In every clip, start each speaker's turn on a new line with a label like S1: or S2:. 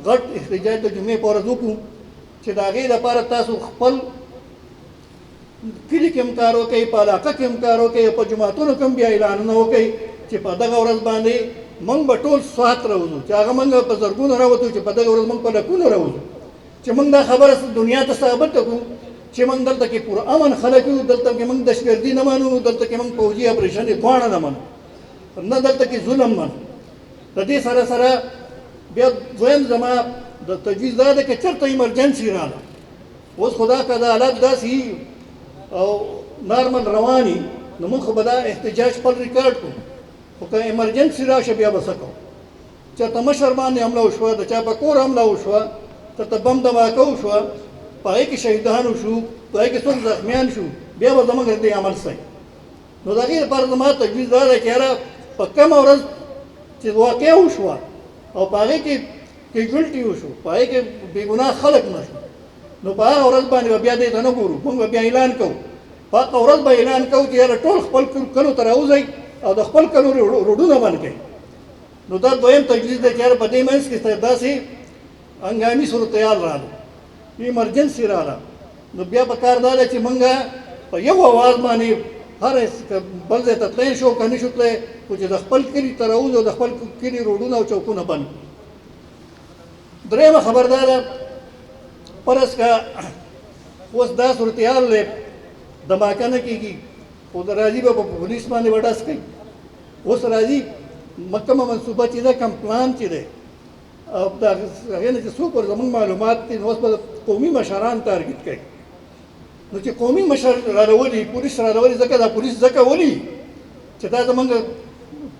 S1: غټ احتجاج د جمعې په ورځ وکړو چې د هغې دپاره تاسو خپل کلي کې هم کار وکئ، په علاقه کې هم کار وکئ، په جوماتونو کې هم بیا اعلانونه وکئ چې په دغه ورځ باندې موږ به ټول سوات راوځو، چې هغه موږ په زرګونو راوځو، چې په دغه ورځ موږ په لکونو راوځو، چې موږ دا خبره دنیا ته ثابت کړو چې موږ دلته کې پوره امن خلک یو، دلته کې موږ دهشتګردي نه منو، دلته کې موږ پوځي اپریشنې دواړه نه منو، نه دلته کې ظلم منو. د دې سره سره بیا دویم زما د تجویز دا ده که چېرته ایمرجنسي راغله، اوس خو دا که د حالات داسې او نارمل رواني نو موږ خو به دا احتجاج خپل ریکارډ کړو، خو که ایمرجنسي راشه بیا به څه کوو؟ چېرته مشر باندې حمله وشوه، د چا په کور حمله وشوه، چېرته بم دماکه وشوه، په هغې کې شهیدان وشو، په هغې کې څوک زخمیان شو، بیا به زموږ دې عمل صحیح. نو د هغې لپاره زما تجویز دا دی چې یاره په کومه ورځ چې واقعه وشوه او په هغې کې کیژوالټي وشو، په هغې کې بېګناه خلک نه شو، نو په هغه ورځ باندې به بیا دې ته نه ګورو، موږ به بیا اعلان کوو، په هغه ورځ به اعلان کوو چې یاره ټول خپل کلو ته راوځئ او د خپل کلو روډونه بند کړئ. نو دا دویم تجویز دی چې یاره په دې منځ کې داسې هنګامي صورتحال راغله، ایمرجنسي راغله، نو بیا پکار دا ده چې موږ په یو اواز باندې هر بل ځای ته تللی شو که نه شو تللی، خو چې د خپل کلي ته راوځو، د خپل کلي روډونه او چوکونه بند. درېیمه خبر دا ده فرض که اوس دا صورتحال دی دماکه نه کېږي، خو د راځي به په پولیس باندې به ډز کوي. اوس راځي کومه منصوبه چې ده، کوم پلان چې دی او د هغې نه چې څوک ور زموږ معلومات دي، نو اوس به قومي مشران ټارګېټ کوي. نو چې قومي مشر راولي، پولیس راولي، ځکه دا پولیس ځکه ولي چې دا زموږ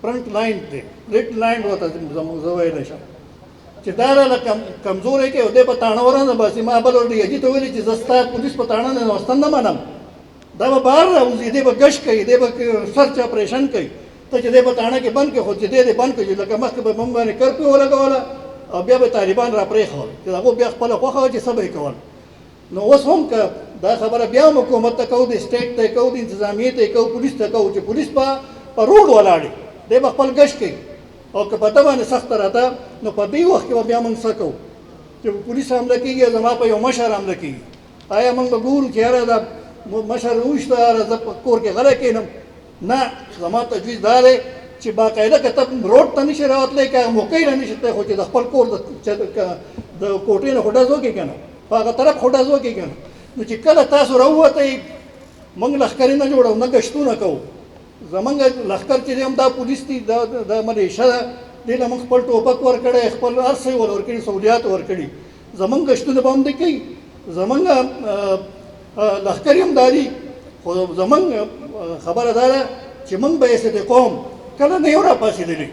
S1: فرنټ لاین دی، ریډ لاین ورته زموږ زه ویلی شم چې دا راله کمزوری کوي او دی په تاڼه ورانه باسي. ما بل ورته یجي ته ویلي چې زه ستا پولیس په تاڼه نه نوستن نه منم، دا به بهر راوځي، دی به ګشت کوي، دی به سرچ اپریشن کوي، ته چې دی په تاڼه کې بند کړي، خو چې دی بند کړي لکه مخکې به موږ باندې کرفیو ولګوله او بیا به طالبان را پرېښول چې هغو بیا خپله خوښه وه چې څه به یې کول. نو اوس هم که دا خبره بیا هم حکومت ته کوو، د سټیټ ته یې کوو، د انتظامیې ته یې کوو، پولیس ته کوو چې پولیس په روډ ولاړې، دی به خپل ګشت کوي او که په ده باندې سخته راته، نو په دې وخت کې به بیا موږ څه کوو چې پولیس حمله کېږي او زما په یو مشر حمله کېږي. آیا موږ به ګورو چې یاره دا مشر وشته، یاره زه په کور کې غلی کښېنم؟ نه، زما تجویز دا دی چې باقاعده که ته روډ ته نشي راوتلی، که هغه موقع نه نشي تللی، خو چې د خپل کور د کوټې نه خو ډز وکړي که نه، په هغه طرف خو ډز وکړي که نه. نو چې کله تاسو راووتئ، موږ لښکرې نه جوړو، نه ګشتونه کوو، زمونږ لښکر چې دی هم دا پولیس دي، دا ملیشه ده، دې له موږ خپل ټوپک ورکړی، خپل هر څه یې ورکړي، سهولیات ورکړي، زمونږ ګشتونه به هم دی کوي، زمونږ لښکر هم دا دي. خو زمونږ خبره دا ده چې موږ به یې د قوم کله نه یو راپاڅېدلي،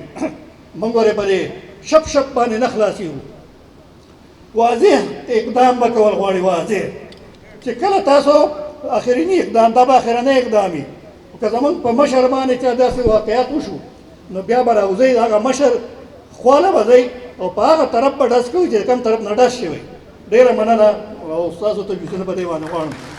S1: موږ ورې په دې شپ شپ باندې نه خلاصېږو. واضح اقدام به کول غواړي، واضح چې کله تاسو اخریني اقدام، دا به اخرنی اقدام وي، که زموږ په مشر باندې چا داسې واقعیات وشو، نو بیا به راوځئ، هغه مشر خواله به ځئ او په هغه طرف به ډز کوئ چې د کوم طرف نه ډز شوی. ډېره مننه او ستاسو تجویزونه په دې باندې غواړم.